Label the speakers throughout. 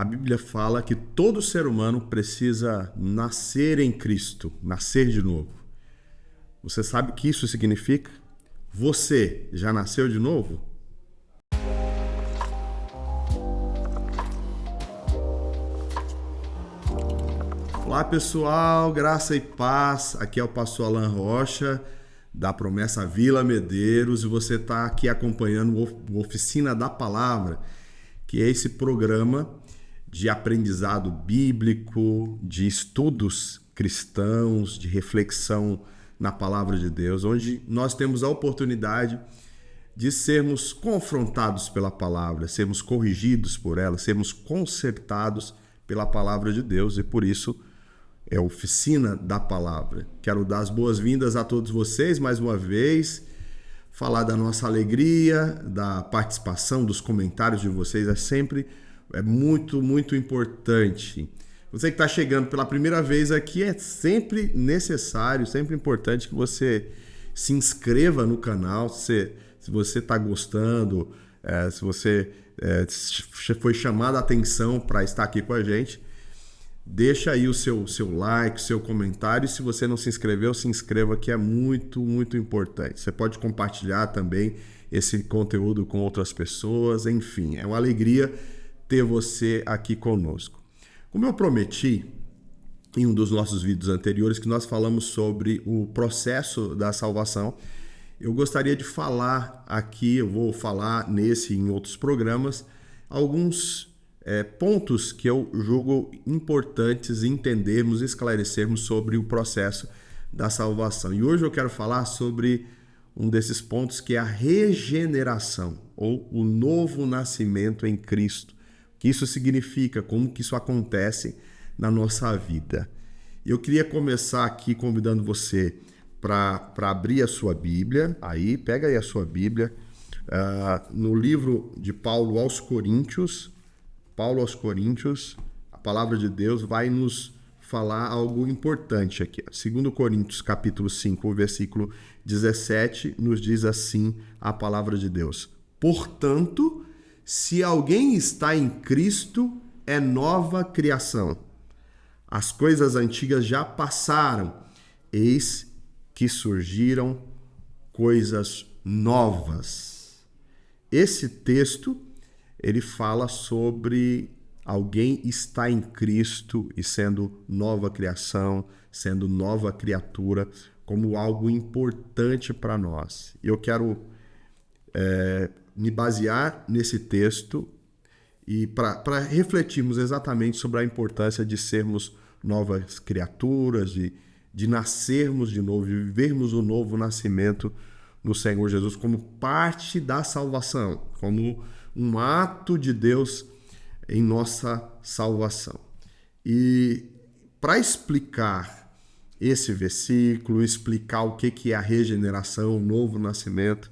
Speaker 1: A Bíblia fala que todo ser humano precisa nascer em Cristo, nascer de novo. Você sabe o que isso significa? Você já nasceu de novo? Olá pessoal, graça e paz, aqui é o pastor Alan Rocha, da Promessa Vila Medeiros, e você está aqui acompanhando o Oficina da Palavra, que é esse programa de aprendizado bíblico, de estudos cristãos, de reflexão na Palavra de Deus, onde nós temos a oportunidade de sermos confrontados pela Palavra, sermos corrigidos por ela, sermos consertados pela Palavra de Deus, e por isso é a Oficina da Palavra. Quero dar as boas-vindas a todos vocês mais uma vez, falar da nossa alegria, da participação, dos comentários de vocês, é muito, muito importante. Você que está chegando pela primeira vez aqui, é sempre necessário, sempre importante que você se inscreva no canal, se você está gostando, se você foi chamado a atenção para estar aqui com a gente. Deixa aí o seu like, o seu comentário, e se você não se inscreveu, se inscreva, que é muito, muito importante. Você pode compartilhar também esse conteúdo com outras pessoas, enfim, é uma alegria ter você aqui conosco. Como eu prometi em um dos nossos vídeos anteriores, que nós falamos sobre o processo da salvação, eu gostaria de falar aqui, eu vou falar nesse e em outros programas, alguns pontos que eu julgo importantes entendermos e esclarecermos sobre o processo da salvação. E hoje eu quero falar sobre um desses pontos, que é a regeneração, ou o novo nascimento em Cristo. O que isso significa, como que isso acontece na nossa vida. Eu queria começar aqui convidando você para abrir a sua Bíblia. Aí, pega aí a sua Bíblia, no livro de Paulo aos Coríntios, a palavra de Deus vai nos falar algo importante aqui. 2 Coríntios capítulo 5, versículo 17, nos diz assim a palavra de Deus: portanto, se alguém está em Cristo, é nova criação. As coisas antigas já passaram, eis que surgiram coisas novas. Esse texto ele fala sobre alguém estar em Cristo e sendo nova criação, sendo nova criatura, como algo importante para nós. E eu quero me basear nesse texto e para refletirmos exatamente sobre a importância de sermos novas criaturas, de nascermos de novo, de vivermos o novo nascimento no Senhor Jesus como parte da salvação, como um ato de Deus em nossa salvação. E para explicar esse versículo, explicar o que é a regeneração, o novo nascimento,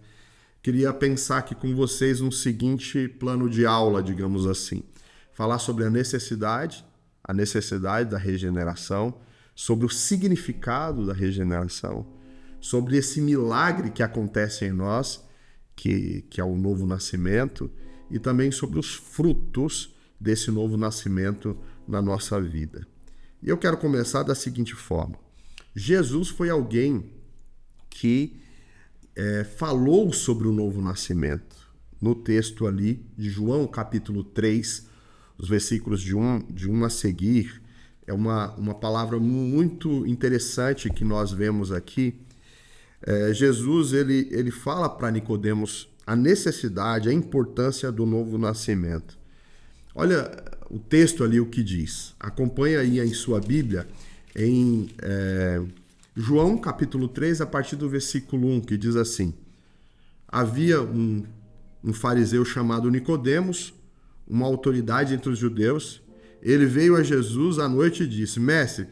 Speaker 1: queria pensar aqui com vocês um seguinte plano de aula, digamos assim. Falar sobre a necessidade da regeneração, sobre o significado da regeneração, sobre esse milagre que acontece em nós, que é o novo nascimento, e também sobre os frutos desse novo nascimento na nossa vida. E eu quero começar da seguinte forma. Jesus foi alguém que falou sobre o novo nascimento. No texto ali de João, capítulo 3, os versículos de 1 a seguir, é uma palavra muito interessante que nós vemos aqui. Jesus ele fala para Nicodemos a necessidade, a importância do novo nascimento. Olha o texto ali, o que diz. Acompanha aí em sua Bíblia, em João capítulo 3, a partir do versículo 1, que diz assim: havia um fariseu chamado Nicodemos, uma autoridade entre os judeus. Ele veio a Jesus à noite e disse: mestre,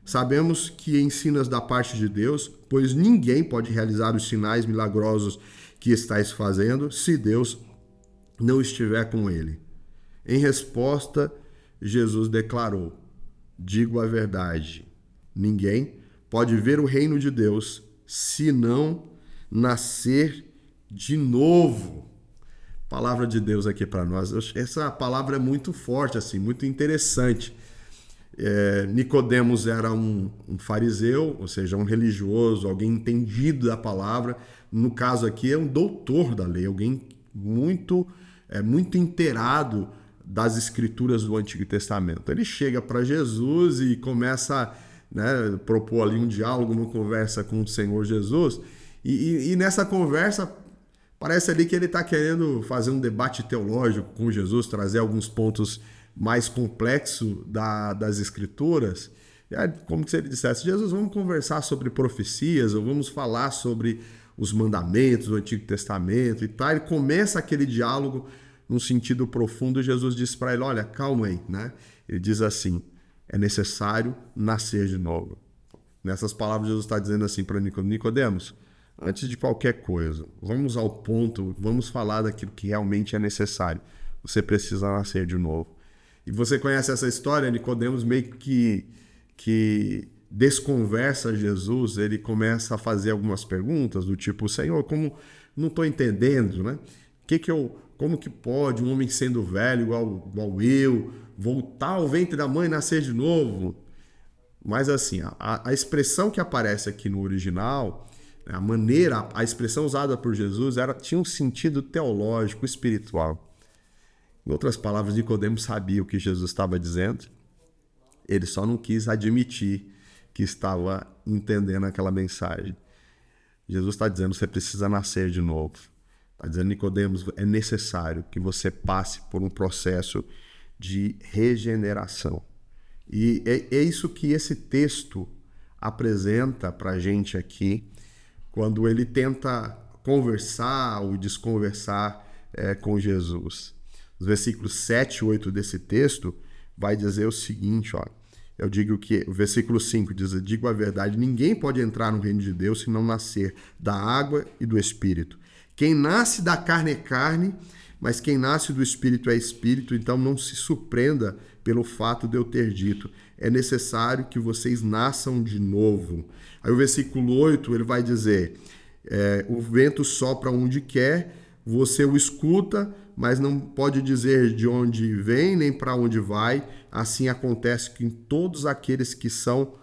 Speaker 1: sabemos que ensinas da parte de Deus, pois ninguém pode realizar os sinais milagrosos que estais fazendo se Deus não estiver com ele. Em resposta, Jesus declarou: digo a verdade, ninguém pode ver o reino de Deus se não nascer de novo. palavra de Deus aqui para nós. Essa palavra é muito forte, assim, muito interessante. Nicodemos era um fariseu, ou seja, um religioso, alguém entendido da palavra. No caso aqui, é um doutor da lei, alguém muito inteirado das escrituras do Antigo Testamento. Ele chega para Jesus e começa a propor ali um diálogo, uma conversa com o Senhor Jesus, e nessa conversa parece ali que ele está querendo fazer um debate teológico com Jesus, trazer alguns pontos mais complexos das escrituras. Como se ele dissesse: Jesus, vamos conversar sobre profecias, ou vamos falar sobre os mandamentos do Antigo Testamento e tal. Ele começa aquele diálogo num sentido profundo, e Jesus diz para ele: olha, calma aí, né? Ele diz assim: é necessário nascer de novo. Nessas palavras, Jesus está dizendo assim para Nicodemos: antes de qualquer coisa, vamos ao ponto, vamos falar daquilo que realmente é necessário. Você precisa nascer de novo. E você conhece essa história? Nicodemos meio que desconversa Jesus, ele começa a fazer algumas perguntas do tipo: Senhor, como não estou entendendo, né? Como que pode um homem sendo velho igual eu voltar ao ventre da mãe e nascer de novo? Mas assim, a expressão que aparece aqui no original, a expressão usada por Jesus tinha um sentido teológico, espiritual. Em outras palavras, Nicodemos sabia o que Jesus estava dizendo, ele só não quis admitir que estava entendendo aquela mensagem. Jesus está dizendo: você precisa nascer de novo. Está dizendo: Nicodemos, é necessário que você passe por um processo de regeneração. E é isso que esse texto apresenta para a gente aqui, quando ele tenta conversar ou desconversar com Jesus. Os versículos 7 e 8 desse texto vai dizer o seguinte, ó. Eu digo que o versículo 5 diz: eu digo a verdade, ninguém pode entrar no reino de Deus se não nascer da água e do Espírito. Quem nasce da carne é carne, mas quem nasce do Espírito é Espírito. Então não se surpreenda pelo fato de eu ter dito: é necessário que vocês nasçam de novo. Aí o versículo 8 ele vai dizer: o vento sopra onde quer, você o escuta, mas não pode dizer de onde vem nem para onde vai. Assim acontece com todos aqueles que são,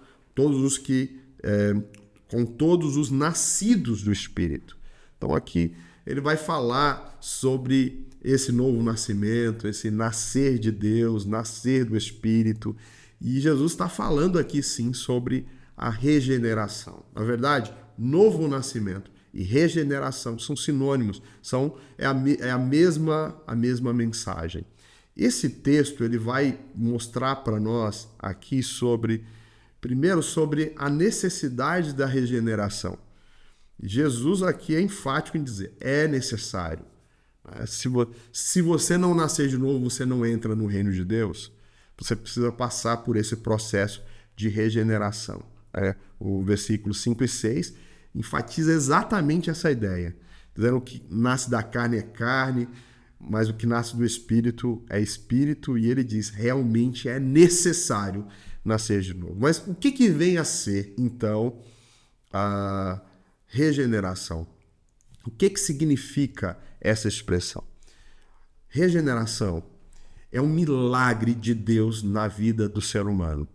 Speaker 1: com todos os nascidos do Espírito. Então aqui ele vai falar sobre esse novo nascimento, esse nascer de Deus, nascer do Espírito. E Jesus está falando aqui sim sobre a regeneração. Na verdade, novo nascimento e regeneração são sinônimos, é a mesma mensagem. Esse texto ele vai mostrar para nós aqui primeiro sobre a necessidade da regeneração. Jesus aqui é enfático em dizer: é necessário. Se você não nascer de novo, você não entra no reino de Deus. Você precisa passar por esse processo de regeneração. O versículo 5 e 6 enfatiza exatamente essa ideia, dizendo que nasce da carne é carne, mas o que nasce do Espírito é Espírito, e ele diz: realmente é necessário nascer de novo. Mas o que vem a ser, então, a regeneração? O que significa essa expressão? Regeneração é um milagre de Deus na vida do ser humano.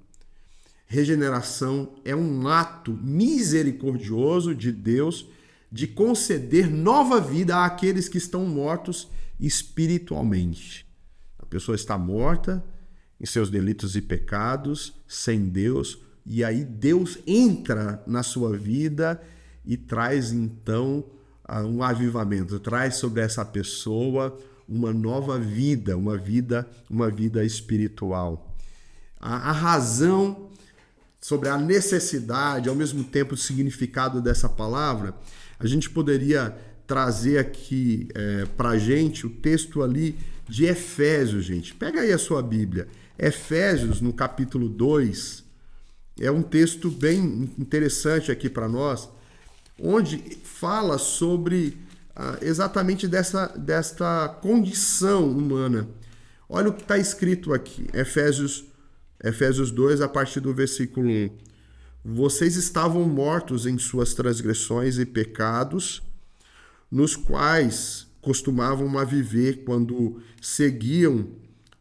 Speaker 1: Regeneração é um ato misericordioso de Deus de conceder nova vida àqueles que estão mortos espiritualmente. A pessoa está morta em seus delitos e pecados, sem Deus, e aí Deus entra na sua vida e traz então um avivamento, traz sobre essa pessoa uma nova vida, uma vida espiritual. A razão sobre a necessidade, ao mesmo tempo o significado dessa palavra, a gente poderia trazer aqui para a gente o texto ali de Efésios, gente. Pega aí a sua Bíblia. Efésios, no capítulo 2, é um texto bem interessante aqui para nós, onde fala sobre exatamente desta condição humana. Olha o que está escrito aqui, Efésios 2, a partir do versículo 1. Vocês estavam mortos em suas transgressões e pecados, nos quais costumavam a viver quando seguiam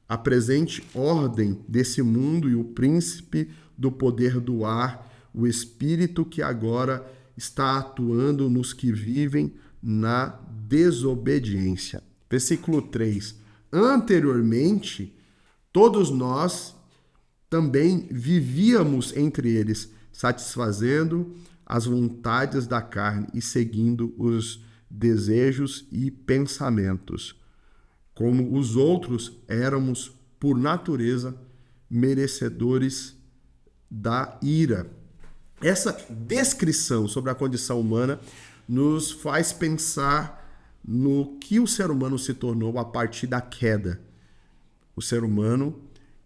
Speaker 1: a presente ordem desse mundo e o príncipe do poder do ar, o espírito que agora está atuando nos que vivem na desobediência. Versículo 3. Anteriormente, todos nós também vivíamos entre eles, satisfazendo as vontades da carne e seguindo os desejos e pensamentos. Como os outros, éramos, por natureza, merecedores da ira. Essa descrição sobre a condição humana nos faz pensar no que o ser humano se tornou a partir da queda. O ser humano,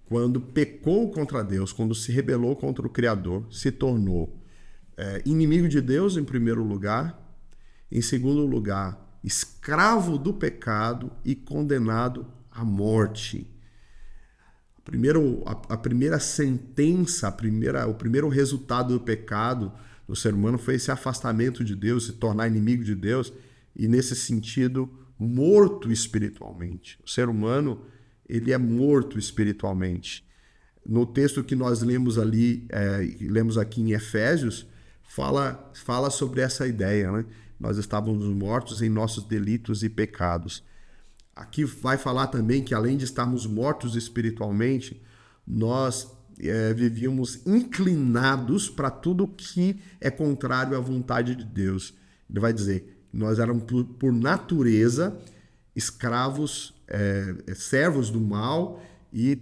Speaker 1: quando pecou contra Deus, quando se rebelou contra o Criador, se tornou inimigo de Deus em primeiro lugar, em segundo lugar, escravo do pecado e condenado à morte. A primeira sentença, o primeiro resultado do pecado do ser humano foi esse afastamento de Deus, se tornar inimigo de Deus e, nesse sentido, morto espiritualmente. O ser humano, ele é morto espiritualmente. No texto que nós lemos aqui em Efésios, fala sobre essa ideia, né? Nós estávamos mortos em nossos delitos e pecados. Aqui vai falar também que, além de estarmos mortos espiritualmente, nós vivíamos inclinados para tudo que é contrário à vontade de Deus. Ele vai dizer que nós éramos, por natureza, escravos, servos do mal e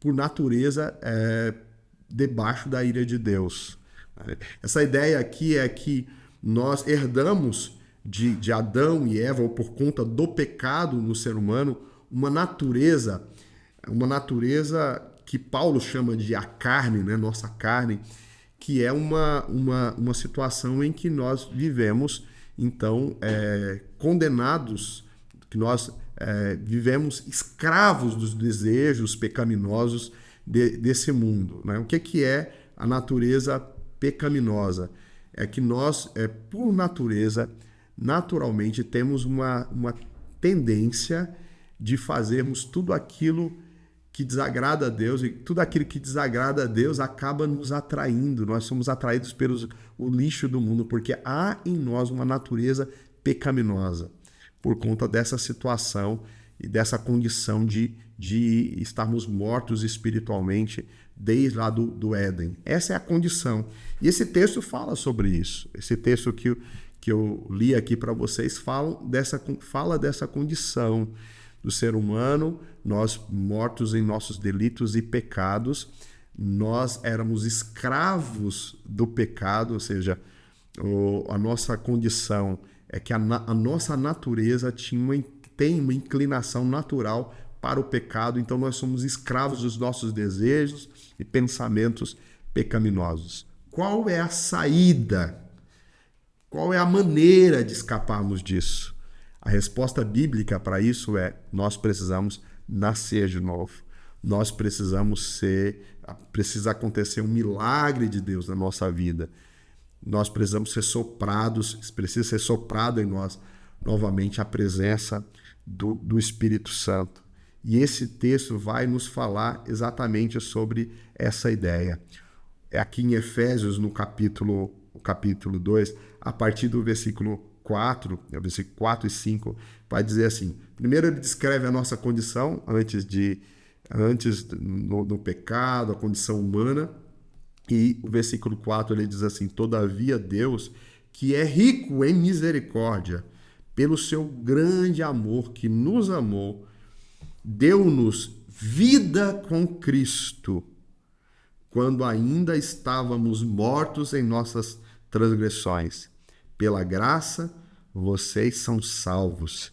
Speaker 1: por natureza, debaixo da ira de Deus. Essa ideia aqui é que nós herdamos de Adão e Eva, ou por conta do pecado no ser humano, uma natureza que Paulo chama de a carne, né? Nossa carne, que é uma situação em que nós vivemos, então, condenados, que nós vivemos escravos dos desejos pecaminosos desse mundo, né? O que é a natureza pecaminosa? É que nós, por natureza, naturalmente temos uma tendência de fazermos tudo aquilo que desagrada a Deus, e tudo aquilo que desagrada a Deus acaba nos atraindo. Nós somos atraídos pelo lixo do mundo, porque há em nós uma natureza pecaminosa, por conta dessa situação e dessa condição de estarmos mortos espiritualmente desde lá do Éden. Essa é a condição. E esse texto fala sobre isso. Esse texto que eu li aqui para vocês fala dessa condição do ser humano. Nós, mortos em nossos delitos e pecados, nós éramos escravos do pecado, ou seja, a nossa condição é que a nossa natureza tem uma inclinação natural para o pecado, então nós somos escravos dos nossos desejos e pensamentos pecaminosos. Qual é a saída? Qual é a maneira de escaparmos disso? A resposta bíblica para isso é: nós precisamos nascer de novo. Precisa acontecer um milagre de Deus na nossa vida. Nós precisamos ser soprados, precisa ser soprado em nós novamente a presença do Espírito Santo. E esse texto vai nos falar exatamente sobre essa ideia. É aqui em Efésios, no capítulo 2, a partir do versículo 4, versículo 4 e 5, vai dizer assim: primeiro ele descreve a nossa condição antes no pecado, a condição humana, e o versículo 4 ele diz assim: todavia Deus, que é rico em misericórdia, pelo seu grande amor que nos amou, deu-nos vida com Cristo, quando ainda estávamos mortos em nossas transgressões. Pela graça, vocês são salvos.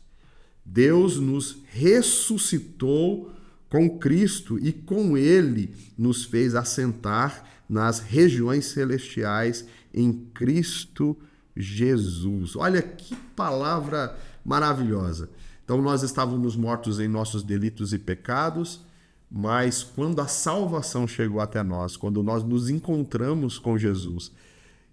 Speaker 1: Deus nos ressuscitou com Cristo e com Ele nos fez assentar nas regiões celestiais em Cristo Jesus. Olha que palavra maravilhosa. Então nós estávamos mortos em nossos delitos e pecados, mas quando a salvação chegou até nós, quando nós nos encontramos com Jesus,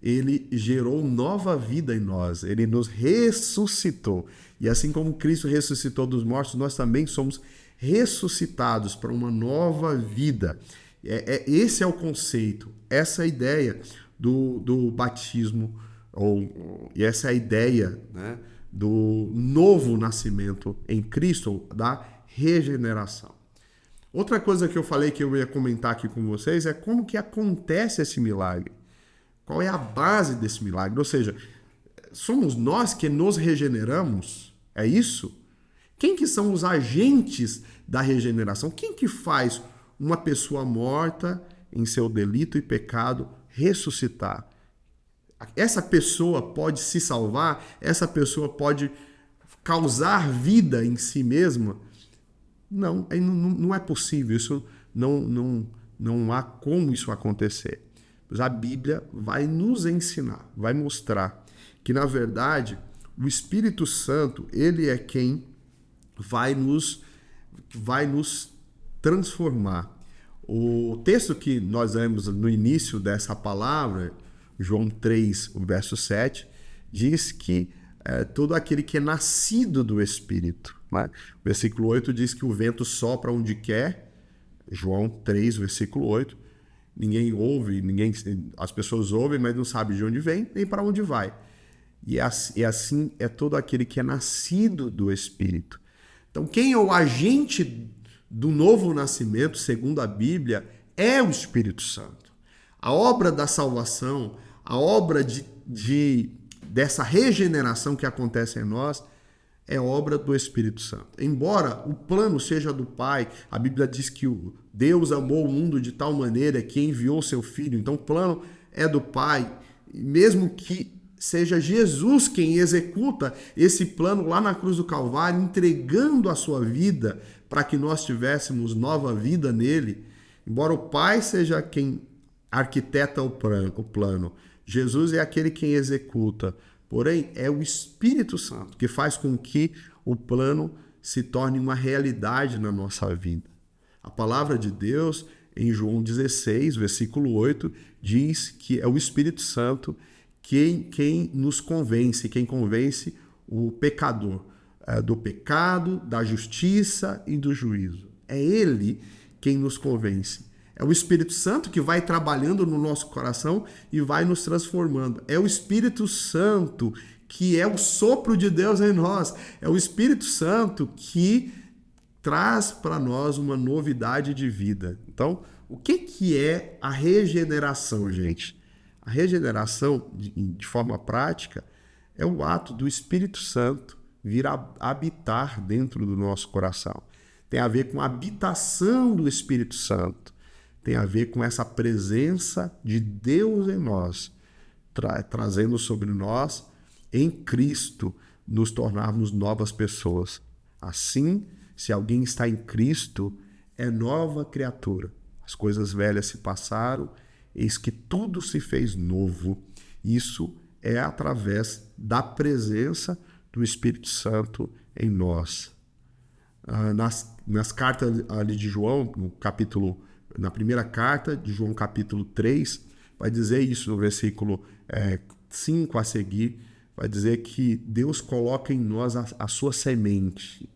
Speaker 1: ele gerou nova vida em nós, ele nos ressuscitou. E assim como Cristo ressuscitou dos mortos, nós também somos ressuscitados para uma nova vida. Esse é o conceito, essa é a ideia do batismo, e essa é a ideia, né, do novo nascimento em Cristo, da regeneração. Outra coisa que eu falei que eu ia comentar aqui com vocês é como que acontece esse milagre. Qual é a base desse milagre? Ou seja, somos nós que nos regeneramos? É isso? Quem que são os agentes da regeneração? Quem que faz uma pessoa morta em seu delito e pecado ressuscitar? Essa pessoa pode se salvar? Essa pessoa pode causar vida em si mesma? Não é possível. Isso não há como isso acontecer. Mas a Bíblia vai nos ensinar, vai mostrar que, na verdade, o Espírito Santo, ele é quem vai nos transformar. O texto que nós lemos no início dessa palavra, João 3, o verso 7, diz que todo aquele que é nascido do Espírito. Né? O versículo 8 diz que o vento sopra onde quer. João 3, versículo 8. Ninguém ouve, as pessoas ouvem, mas não sabem de onde vem nem para onde vai. E assim é todo aquele que é nascido do Espírito. Então, quem é o agente do novo nascimento, segundo a Bíblia, é o Espírito Santo. A obra da salvação, a obra dessa regeneração que acontece em nós, é obra do Espírito Santo. Embora o plano seja do Pai, a Bíblia diz que Deus amou o mundo de tal maneira que enviou seu Filho. Então o plano é do Pai, mesmo que seja Jesus quem executa esse plano lá na cruz do Calvário, entregando a sua vida para que nós tivéssemos nova vida nele. Embora o Pai seja quem arquiteta o plano, Jesus é aquele quem executa. Porém, é o Espírito Santo que faz com que o plano se torne uma realidade na nossa vida. A palavra de Deus, em João 16, versículo 8, diz que é o Espírito Santo quem nos convence, quem convence o pecador do pecado, da justiça e do juízo. É Ele quem nos convence. É o Espírito Santo que vai trabalhando no nosso coração e vai nos transformando. É o Espírito Santo que é o sopro de Deus em nós. É o Espírito Santo que traz para nós uma novidade de vida. Então, o que é a regeneração, gente? A regeneração, de forma prática, é o ato do Espírito Santo vir a habitar dentro do nosso coração. Tem a ver com a habitação do Espírito Santo. Tem a ver com essa presença de Deus em nós, trazendo sobre nós, em Cristo, nos tornarmos novas pessoas. Assim, se alguém está em Cristo, é nova criatura. As coisas velhas se passaram, eis que tudo se fez novo. Isso é através da presença do Espírito Santo em nós. Nas cartas ali de João, na primeira carta de João, capítulo 3, vai dizer isso no versículo 5 a seguir, vai dizer que Deus coloca em nós a sua semente.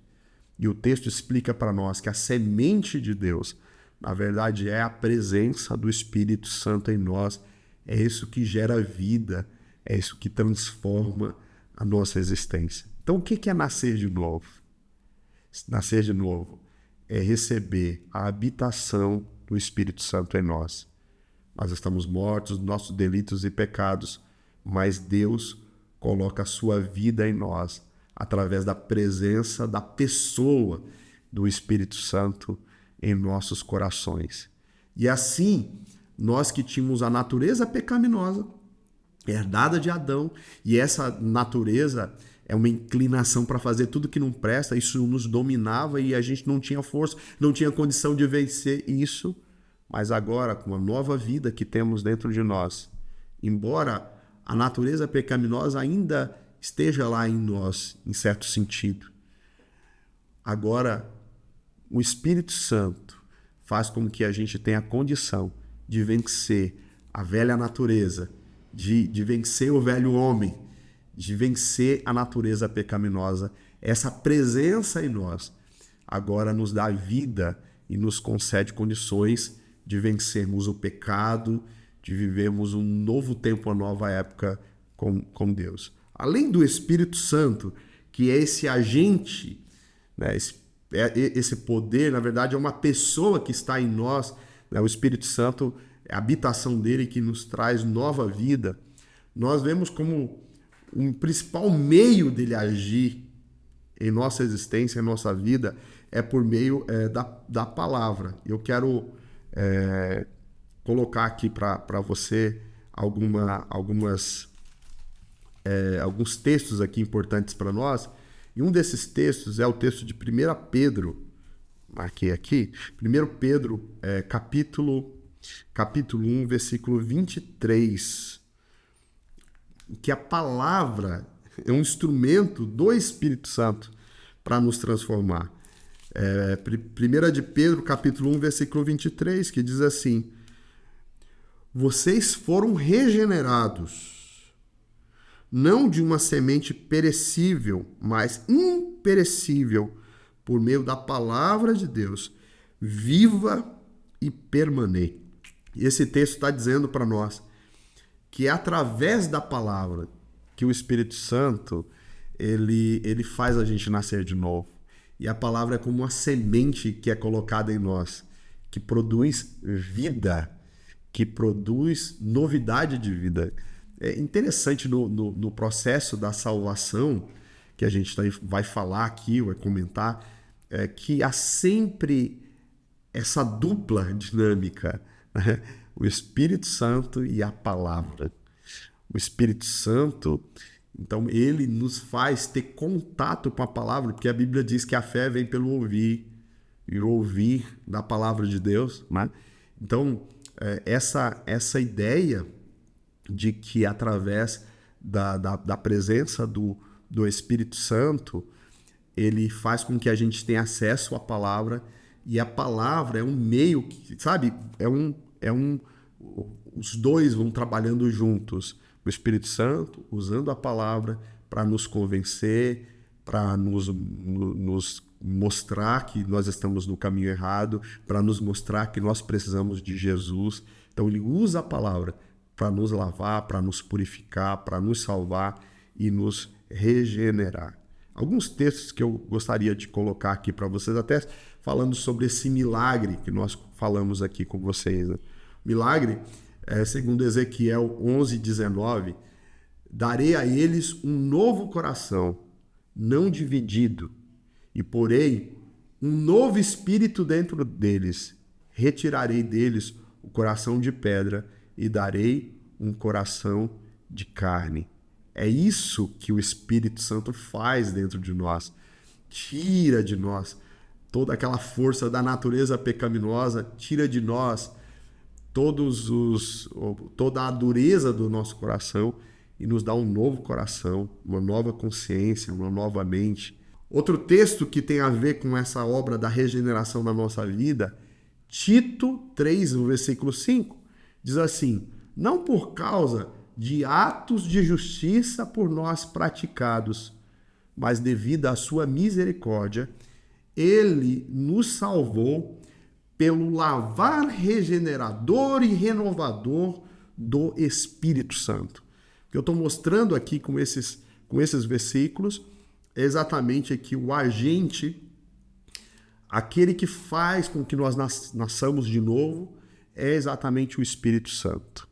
Speaker 1: E o texto explica para nós que a semente de Deus, na verdade, é a presença do Espírito Santo em nós. É isso que gera vida, é isso que transforma a nossa existência. Então, o que é nascer de novo? Nascer de novo é receber a habitação do Espírito Santo em nós. Nós estamos mortos dos nossos delitos e pecados, mas Deus coloca a sua vida em nós através da presença da pessoa do Espírito Santo em nossos corações. E assim, nós que tínhamos a natureza pecaminosa, herdada de Adão, e essa natureza é uma inclinação para fazer tudo que não presta, isso nos dominava e a gente não tinha força, não tinha condição de vencer isso. Mas agora, com a nova vida que temos dentro de nós, embora a natureza pecaminosa ainda esteja lá em nós, em certo sentido, agora o Espírito Santo faz com que a gente tenha a condição de vencer a velha natureza de vencer o velho homem, de vencer a natureza pecaminosa. Essa presença em nós agora nos dá vida e nos concede condições de vencermos o pecado, de vivermos um novo tempo, uma nova época com Deus. Além do Espírito Santo, que é esse agente, né, esse poder, na verdade, é uma pessoa que está em nós, né, o Espírito Santo é a habitação dele que nos traz nova vida. Nós vemos como um principal meio dele agir em nossa existência, em nossa vida, é por meio da palavra. Eu quero colocar aqui para você alguns textos aqui importantes para nós. E um desses textos é o texto de 1 Pedro, marquei aqui, 1 Pedro, capítulo 1, versículo 23, que a palavra é um instrumento do Espírito Santo para nos transformar. 1 de Pedro, capítulo 1, versículo 23, que diz assim: vocês foram regenerados, não de uma semente perecível, mas imperecível, por meio da palavra de Deus, viva e permanente. E esse texto está dizendo para nós que é através da palavra que o Espírito Santo ele faz a gente nascer de novo. E a palavra é como uma semente que é colocada em nós, que produz vida, que produz novidade de vida. É interessante no processo da salvação, que a gente vai falar aqui, vai comentar, que há sempre essa dupla dinâmica, né? O Espírito Santo e a palavra. O Espírito Santo, então, ele nos faz ter contato com a palavra, porque a Bíblia diz que a fé vem pelo ouvir, e ouvir da palavra de Deus, né? Então, essa ideia de que através da presença do Espírito Santo, ele faz com que a gente tenha acesso à palavra, e a palavra é um meio que, sabe, os dois vão trabalhando juntos. O Espírito Santo usando a palavra para nos convencer, para nos mostrar que nós estamos no caminho errado, para nos mostrar que nós precisamos de Jesus. Então ele usa a palavra para nos lavar, para nos purificar, para nos salvar e nos regenerar. Alguns textos que eu gostaria de colocar aqui para vocês, até falando sobre esse milagre que nós falamos aqui com vocês, né? Milagre, segundo Ezequiel 11:19, darei a eles um novo coração, não dividido, e porei um novo espírito dentro deles. Retirarei deles o coração de pedra e darei um coração de carne. É isso que o Espírito Santo faz dentro de nós. Tira de nós toda aquela força da natureza pecaminosa, tira de nós toda a dureza do nosso coração e nos dá um novo coração, uma nova consciência, uma nova mente. Outro texto que tem a ver com essa obra da regeneração na nossa vida, Tito 3, no versículo 5, diz assim: não por causa de atos de justiça por nós praticados, mas devido à sua misericórdia, ele nos salvou pelo lavar regenerador e renovador do Espírito Santo. O que eu estou mostrando aqui com esses versículos é exatamente aqui o agente, aquele que faz com que nós nasçamos de novo, é exatamente o Espírito Santo.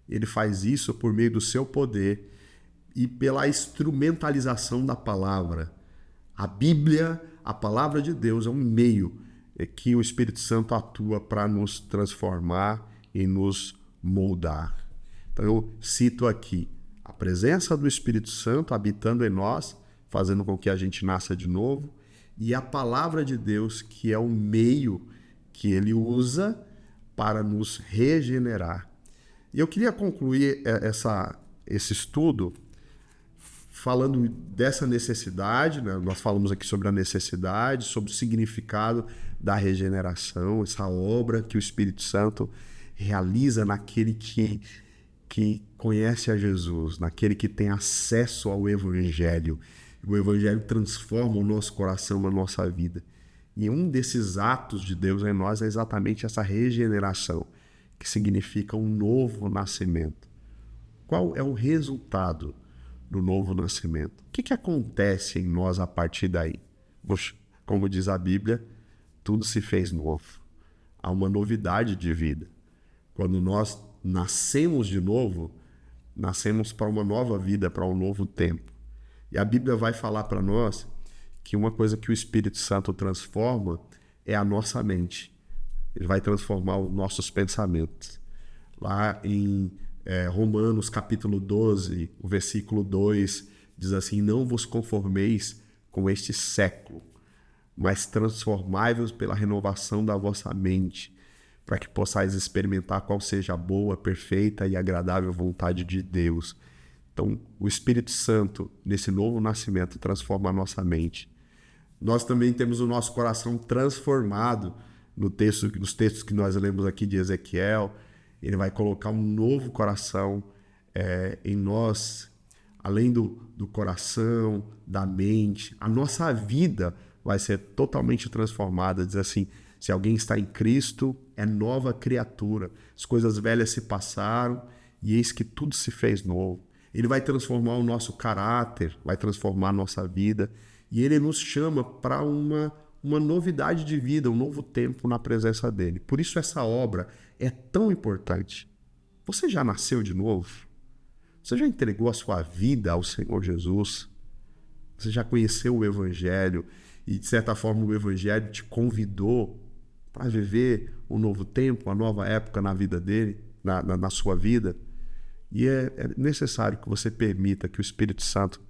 Speaker 1: Ele faz isso por meio do seu poder e pela instrumentalização da palavra. A Bíblia, a palavra de Deus, é um meio que o Espírito Santo atua para nos transformar e nos moldar. Então eu cito aqui a presença do Espírito Santo habitando em nós, fazendo com que a gente nasça de novo, e a palavra de Deus, que é o meio que ele usa para nos regenerar. E eu queria concluir esse estudo falando dessa necessidade, né? Nós falamos aqui sobre a necessidade, sobre o significado da regeneração, essa obra que o Espírito Santo realiza naquele que que conhece a Jesus, naquele que tem acesso ao Evangelho. O Evangelho transforma o nosso coração, a nossa vida. E um desses atos de Deus em nós é exatamente essa regeneração, que significa um novo nascimento. Qual é o resultado do novo nascimento? O que acontece em nós a partir daí? Como diz a Bíblia, tudo se fez novo. Há uma novidade de vida. Quando nós nascemos de novo, nascemos para uma nova vida, para um novo tempo. E a Bíblia vai falar para nós que uma coisa que o Espírito Santo transforma é a nossa mente. Ele vai transformar os nossos pensamentos. Lá em Romanos capítulo 12, o versículo 2, diz assim: não vos conformeis com este século, mas transformai-vos pela renovação da vossa mente, para que possais experimentar qual seja a boa, perfeita e agradável vontade de Deus. Então, o Espírito Santo, nesse novo nascimento, transforma a nossa mente. Nós também temos o nosso coração transformado nos textos que nós lemos aqui de Ezequiel. Ele vai colocar um novo coração em nós, além do coração, da mente. A nossa vida vai ser totalmente transformada. Diz assim: se alguém está em Cristo, é nova criatura. As coisas velhas se passaram e eis que tudo se fez novo. Ele vai transformar o nosso caráter, vai transformar a nossa vida, e ele nos chama para uma novidade de vida, um novo tempo na presença dele. Por isso essa obra é tão importante. Você já nasceu de novo? Você já entregou a sua vida ao Senhor Jesus? Você já conheceu o Evangelho e, de certa forma, o Evangelho te convidou para viver um novo tempo, uma nova época na vida dele, na sua vida? E é necessário que você permita que o Espírito Santo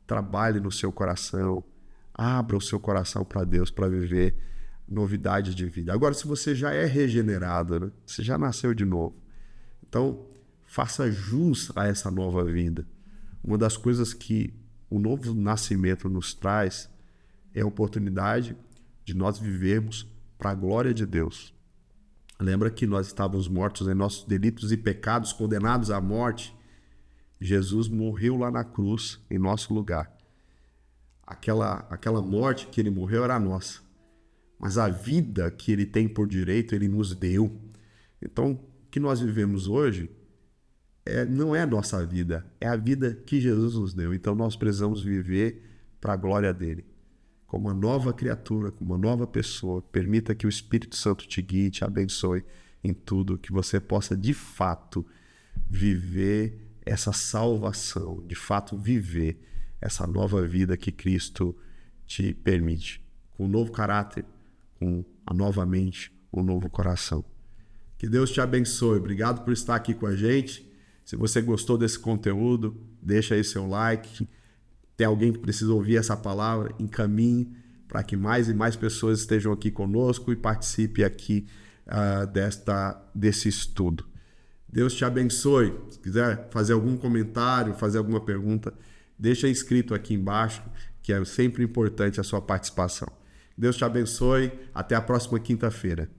Speaker 1: trabalhe no seu coração, abra o seu coração para Deus, para viver novidade de vida. Agora, se você já é regenerado, né? Você já nasceu de novo, então faça jus a essa nova vida. Uma das coisas que o novo nascimento nos traz é a oportunidade de nós vivermos para a glória de Deus. Lembra que nós estávamos mortos em nossos delitos e pecados, condenados à morte? Jesus morreu lá na cruz, em nosso lugar. Aquela morte que ele morreu era nossa. Mas a vida que ele tem por direito, ele nos deu. Então, o que nós vivemos hoje não é a nossa vida, é a vida que Jesus nos deu. Então, nós precisamos viver para a glória dele. Como uma nova criatura, como uma nova pessoa. Permita que o Espírito Santo te guie, te abençoe em tudo, que você possa de fato viver essa salvação, de fato viver essa nova vida que Cristo te permite, com um novo caráter, com a nova mente, um novo coração. Que Deus te abençoe. Obrigado por estar aqui com a gente. Se você gostou desse conteúdo, deixa aí seu like. Tem alguém que precisa ouvir essa palavra, encaminhe para que mais e mais pessoas estejam aqui conosco e participe aqui desse estudo. Deus te abençoe. Se quiser fazer algum comentário, fazer alguma pergunta, deixa escrito aqui embaixo, que é sempre importante a sua participação. Deus te abençoe. Até a próxima quinta-feira.